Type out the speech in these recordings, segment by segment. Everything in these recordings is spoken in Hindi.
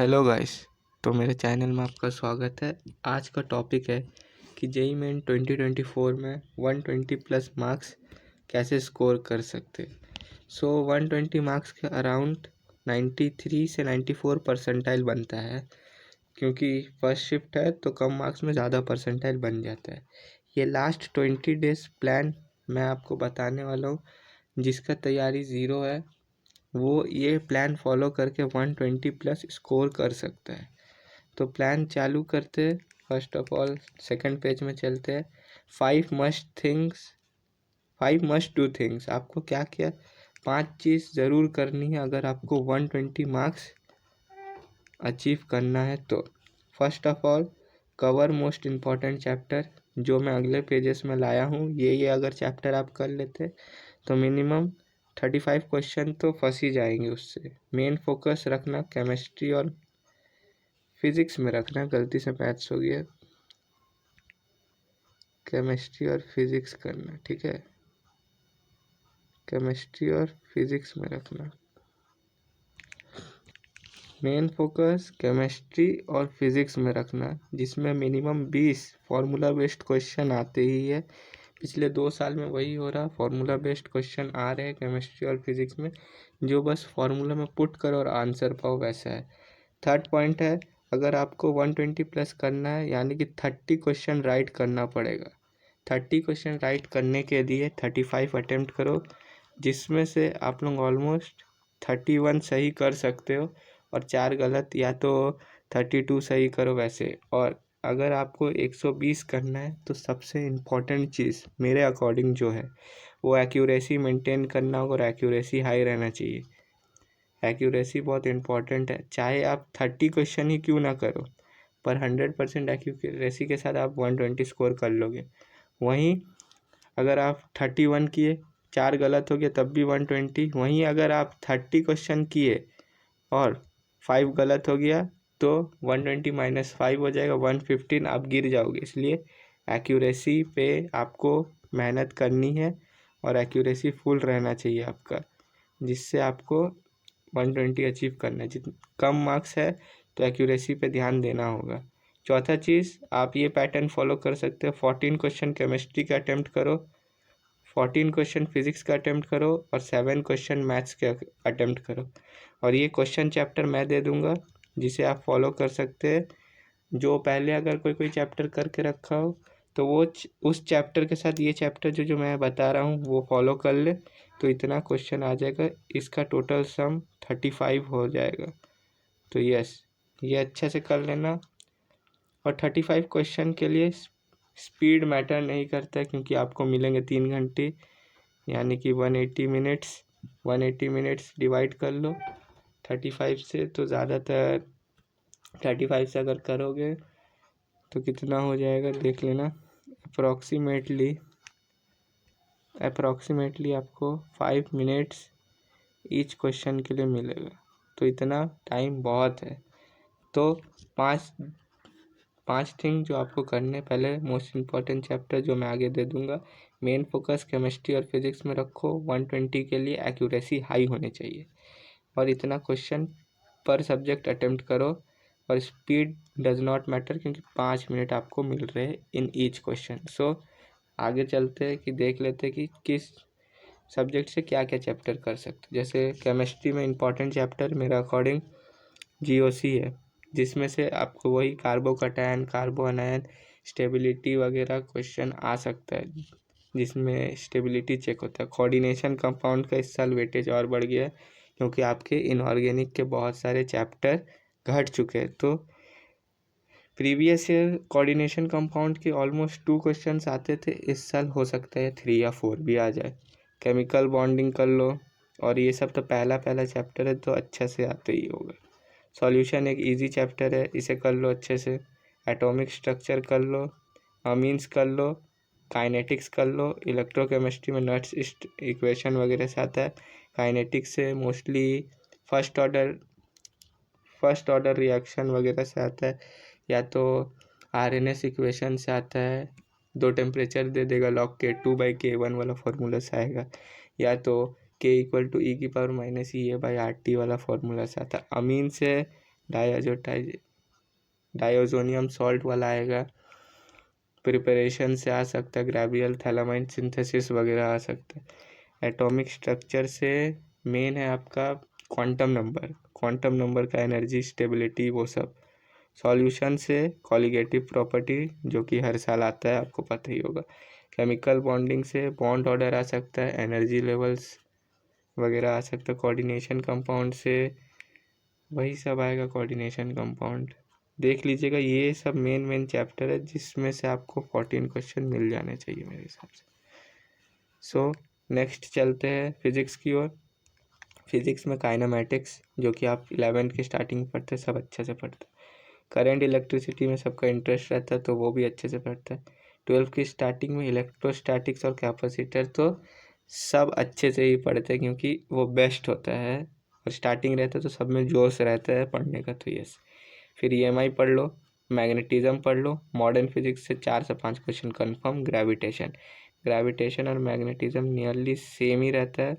Hello guys. तो मेरे चैनल में आपका स्वागत है। आज का टॉपिक है कि जेईई मेन 2024 में 120 प्लस मार्क्स कैसे स्कोर कर सकते। 120 मार्क्स के अराउंड 93 से 94 परसेंटाइल बनता है, क्योंकि फर्स्ट शिफ्ट है तो कम मार्क्स में ज़्यादा परसेंटाइल बन जाता है। ये लास्ट 20 डेज प्लान मैं आपको बताने वाला हूँ, जिसका तैयारी ज़ीरो है वो ये प्लान फॉलो करके 120 प्लस स्कोर कर सकता है। तो प्लान चालू करते। First of all second page में चलते हैं। 5 मस्ट डू थिंग्स। आपको क्या क्या 5 चीज़ ज़रूर करनी है अगर आपको 120 मार्क्स अचीव करना है। तो first of all cover most important chapter, जो मैं अगले पेजेस में लाया हूँ। ये अगर चैप्टर आप कर लेते तो मिनिमम 35 क्वेश्चन तो फंस ही जाएंगे उससे। मेन फोकस रखना केमिस्ट्री और फिजिक्स में रखना। गलती से मैथ्स हो गया, केमिस्ट्री और फिजिक्स करना, ठीक है। केमिस्ट्री और फिजिक्स में रखना। मेन फोकस केमिस्ट्री और फिजिक्स में रखना, जिसमें मिनिमम 20 फार्मूला बेस्ड क्वेश्चन आते ही है। पिछले 2 साल में वही हो रहा, फार्मूला बेस्ड क्वेश्चन आ रहे हैं केमिस्ट्री और फिजिक्स में, जो बस फार्मूला में पुट करो और आंसर पाओ, वैसा है। थर्ड पॉइंट है, अगर आपको 120 प्लस करना है यानी कि 30 क्वेश्चन राइट करना पड़ेगा। 30 क्वेश्चन राइट करने के लिए 35 अटेम्प्ट करो, जिसमें से आप लोग ऑलमोस्ट 31 सही कर सकते हो और 4 गलत, या तो 32 सही करो वैसे। और अगर आपको 120 करना है तो सबसे इम्पॉर्टेंट चीज़ मेरे अकॉर्डिंग जो है वो एक्यूरेसी मेंटेन करना होगा, और एक्यूरेसी हाई रहना चाहिए। एक्यूरेसी बहुत इम्पॉर्टेंट है, चाहे आप 30 क्वेश्चन ही क्यों ना करो, पर 100% एक्यूरेसी के साथ आप 120 स्कोर कर लोगे। वहीं अगर आप 31 किए, 4 गलत हो गए, तब भी 120। वहीं अगर आप 30 क्वेश्चन किए और 5 गलत हो गया तो 120 माइनस 5 हो जाएगा, 115, आप गिर जाओगे। इसलिए एक्यूरेसी पे आपको मेहनत करनी है और एक्यूरेसी फुल रहना चाहिए आपका, जिससे आपको 120 अचीव करना है। जितने कम मार्क्स है तो एक्यूरेसी पे ध्यान देना होगा। चौथा चीज़, आप ये पैटर्न फॉलो कर सकते हो। 14 क्वेश्चन केमिस्ट्री का अटैम्प्ट करो, 14 क्वेश्चन फिजिक्स का अटैम्प्ट करो और 7 क्वेश्चन मैथ्स के अटैम्प्ट करो। और ये क्वेश्चन चैप्टर मैं दे दूंगा, जिसे आप फॉलो कर सकते हैं। जो पहले अगर कोई चैप्टर करके रखा हो तो वो उस चैप्टर के साथ ये चैप्टर जो मैं बता रहा हूँ वो फॉलो कर ले, तो इतना क्वेश्चन आ जाएगा। इसका टोटल सम 35 हो जाएगा। तो यस, ये अच्छे से कर लेना। और 35 क्वेश्चन के लिए स्पीड मैटर नहीं करता है, क्योंकि आपको मिलेंगे 3 घंटे, यानी कि 180 मिनट्स। 180 मिनट्स डिवाइड कर लो 35 से, तो ज़्यादातर 35 से अगर करोगे तो कितना हो जाएगा देख लेना। अप्रॉक्सीमेटली आपको 5 मिनट्स ईच क्वेश्चन के लिए मिलेगा, तो इतना टाइम बहुत है। तो पांच थिंग जो आपको करने, पहले मोस्ट इम्पॉर्टेंट चैप्टर जो मैं आगे दे दूंगा, मेन फोकस केमिस्ट्री और फिजिक्स में रखो। 120 के लिए एक्यूरेसी हाई होनी चाहिए और इतना क्वेश्चन पर सब्जेक्ट अटेम्प्ट करो। और स्पीड डज नॉट मैटर, क्योंकि 5 मिनट आपको मिल रहे हैं इन ईच क्वेश्चन। आगे चलते हैं कि देख लेते हैं कि किस सब्जेक्ट से क्या क्या चैप्टर कर सकते। जैसे केमिस्ट्री में इम्पॉर्टेंट चैप्टर मेरा अकॉर्डिंग जीओसी है, जिसमें से आपको वही कार्बोकैटायन, कार्बो अनायन, स्टेबिलिटी वगैरह क्वेश्चन आ सकता है, जिसमें स्टेबिलिटी चेक होता है। कोऑर्डिनेशन कंपाउंड का इस साल वेटेज और बढ़ गया है, क्योंकि आपके इनऑर्गेनिक के बहुत सारे चैप्टर घट चुके हैं। तो प्रीवियस ईयर कोऑर्डिनेशन कंपाउंड के ऑलमोस्ट 2 क्वेश्चंस आते थे, इस साल हो सकता है 3 या 4 भी आ जाए। केमिकल बॉन्डिंग कर लो, और ये सब तो पहला चैप्टर है तो अच्छे से आते ही होगा। सॉल्यूशन एक इजी चैप्टर है, इसे कर लो अच्छे से। एटॉमिक स्ट्रक्चर कर लो, अमीन्स कर लो, काइनेटिक्स कर लो। इलेक्ट्रोकेमिस्ट्री में नट्स इक्वेशन वगैरह से आता है। काइनेटिक्स से मोस्टली फर्स्ट ऑर्डर रिएक्शन वगैरह से आता है, या तो आरएनएस इक्वेशन से आता है। 2 टेम्परेचर दे देगा, लॉग K2/K1 वाला फार्मूला से आएगा, या तो K = E⁻⁻ EA/RT वाला फार्मूला से आता है। अमीन से डायोजोनियम सॉल्ट वाला आएगा, प्रिपरेशन से आ सकता है, ग्रेवियल थैलामाइन सिंथेसिस वगैरह आ सकता है। एटॉमिक स्ट्रक्चर से मेन है आपका क्वांटम नंबर का एनर्जी स्टेबिलिटी वो सब। सॉल्यूशन से कॉलिगेटिव प्रॉपर्टी जो कि हर साल आता है, आपको पता ही होगा। केमिकल बॉन्डिंग से बॉन्ड ऑर्डर आ सकता है, एनर्जी लेवल्स वगैरह आ सकता है। कोऑर्डिनेशन कंपाउंड से वही सब आएगा, कोऑर्डिनेशन कंपाउंड देख लीजिएगा। ये सब मेन चैप्टर है जिसमें से आपको 14 क्वेश्चन मिल जाने चाहिए मेरे हिसाब से। सो नेक्स्ट चलते हैं फिजिक्स की ओर। फिजिक्स में काइनेमैटिक्स जो कि आप 11th के स्टार्टिंग पढ़ते हैं, सब अच्छे से पढ़ते हैं। करंट इलेक्ट्रिसिटी में सबका इंटरेस्ट रहता है तो वो भी अच्छे से पढ़ता है। 12th की स्टार्टिंग में इलेक्ट्रोस्टैटिक्स और कैपेसिटर तो सब अच्छे से ही पढ़ते हैं क्योंकि वो बेस्ट होता है और स्टार्टिंग रहता है तो सब में जोश रहता है पढ़ने का, तो यस। फिर EMI पढ़ लो, मैग्नेटिज्म पढ़ लो। मॉडर्न फिजिक्स से 4 से 5 क्वेश्चन कन्फर्म। ग्रेविटेशन और मैग्नेटिज्म नियरली सेम ही रहता है।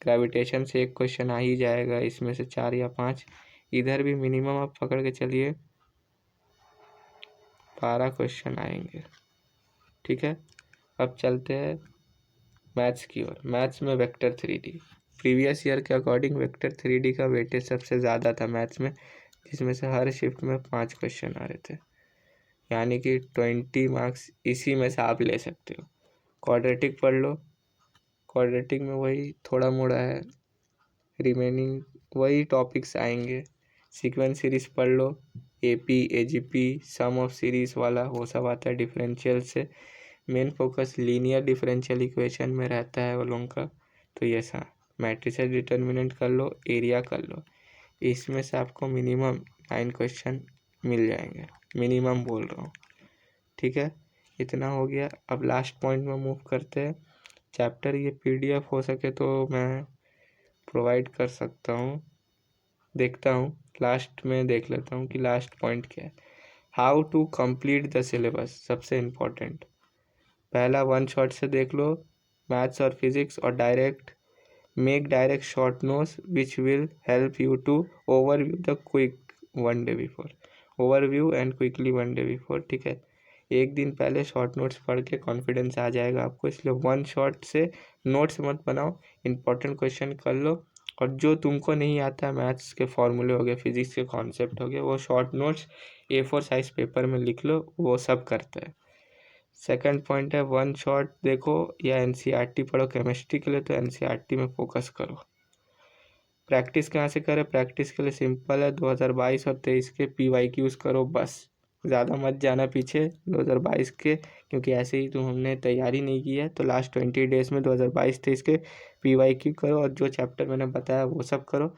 ग्रेविटेशन से एक क्वेश्चन आ ही जाएगा, इसमें से 4 या 5। इधर भी मिनिमम आप पकड़ के चलिए 12 क्वेश्चन आएंगे, ठीक है। अब चलते हैं मैथ्स की ओर। मैथ्स में वेक्टर 3D, प्रीवियस ईयर के अकॉर्डिंग वेक्टर 3D का वेटेज सबसे ज़्यादा था मैथ्स में, जिसमें से हर शिफ्ट में 5 क्वेश्चन आ रहे थे, यानी कि 20 मार्क्स इसी में से आप ले सकते हो। क्वाड्रेटिक पढ़ लो, क्वाड्रेटिक में वही थोड़ा मोड़ा है, रिमेनिंग वही टॉपिक्स आएंगे। सीक्वेंस सीरीज पढ़ लो, AP AGP sum of series वाला वो सब आता है। डिफरेंशियल से main focus linear differential equation में रहता है वो लोगों का, तो ये सा मैट्रिसेस डिटर्मिनेंट कर लो, एरिया कर लो। इसमें से आपको मिनिमम 9 क्वेश्चन मिल जाएंगे, मिनिमम बोल रहा हूँ, ठीक है। इतना हो गया। अब लास्ट पॉइंट में मूव करते हैं। चैप्टर ये PDF हो सके तो मैं प्रोवाइड कर सकता हूँ, देखता हूँ लास्ट में देख लेता हूँ कि लास्ट पॉइंट क्या है। How to complete the syllabus, सबसे इम्पोर्टेंट। पहला 1 शॉट से देख लो मैथ्स और फिजिक्स, और make direct short notes which will help you to overview the quick 1 day before, overview and quickly 1 day before, ठीक है। एक दिन पहले शॉर्ट नोट्स पढ़ के कॉन्फिडेंस आ जाएगा आपको, इसलिए 1 शॉट से नोट्स मत बनाओ, इंपॉर्टेंट क्वेश्चन कर लो। और जो तुमको नहीं आता है, मैथ्स के फॉर्मूले हो गए, फिजिक्स के कॉन्सेप्ट हो गए, वो short notes A4 size paper में लिख लो, वो सब करता है। सेकंड पॉइंट है 1 शॉट देखो या NCERT पढ़ो। केमिस्ट्री के लिए तो NCERT में फोकस करो। प्रैक्टिस कहाँ से करें? प्रैक्टिस के लिए सिंपल है, 2022 और 23 के PYQs करो बस, ज़्यादा मत जाना पीछे 2022 के, क्योंकि ऐसे ही तो हमने तैयारी नहीं की है। तो लास्ट 20 डेज़ में 2022-23 के PYQ करो और जो चैप्टर मैंने बताया वो सब करो।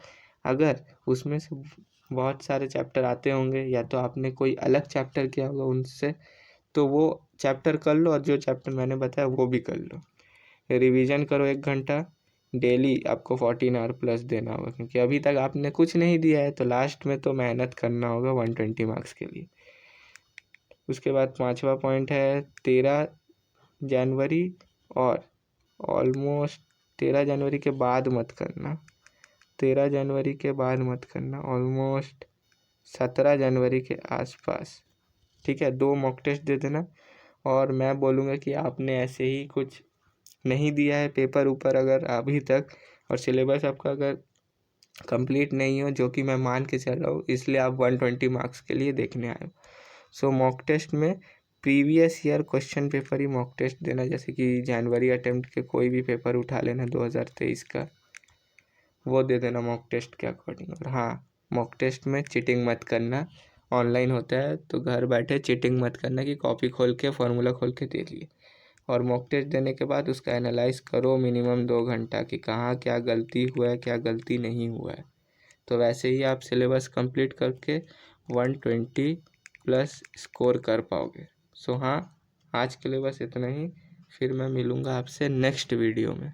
अगर उसमें से बहुत सारे चैप्टर आते होंगे या तो आपने कोई अलग चैप्टर किया होगा उनसे, तो वो चैप्टर कर लो और जो चैप्टर मैंने बताया वो भी कर लो। रिवीजन करो 1 घंटा डेली, आपको 14 आवर प्लस देना होगा, क्योंकि अभी तक आपने कुछ नहीं दिया है, तो लास्ट में तो मेहनत करना होगा 120 मार्क्स के लिए। उसके बाद 5वां पॉइंट है 13 जनवरी, और ऑलमोस्ट 13 जनवरी के बाद मत करना, 13 जनवरी के बाद मत करना, ऑलमोस्ट 17 जनवरी के आसपास, ठीक है। 2 मॉक टेस्ट दे देना। और मैं बोलूँगा कि आपने ऐसे ही कुछ नहीं दिया है पेपर ऊपर अगर अभी तक, और सिलेबस आपका अगर कंप्लीट नहीं हो, जो कि मैं मान के चल रहा हूँ, इसलिए आप 120 मार्क्स के लिए देखने आए हो। सो मॉक टेस्ट में प्रीवियस ईयर क्वेश्चन पेपर ही मॉक टेस्ट देना, जैसे कि जनवरी अटेम्प्ट के कोई भी पेपर उठा लेना 2023 का, वो दे देना मॉक टेस्ट के अकॉर्डिंग। और हाँ, मॉक टेस्ट में चीटिंग मत करना, ऑनलाइन होता है तो घर बैठे चीटिंग मत करना कि कॉपी खोल के फार्मूला खोल के दे लिए। और मॉक टेस्ट देने के बाद उसका एनालाइज करो मिनिमम 2 घंटा कि कहाँ क्या गलती हुआ है, क्या गलती नहीं हुआ है। तो वैसे ही आप सिलेबस कंप्लीट करके 120 प्लस स्कोर कर पाओगे। सो हाँ, आज के लिए बस इतना ही, फिर मैं मिलूँगा आपसे नेक्स्ट वीडियो में।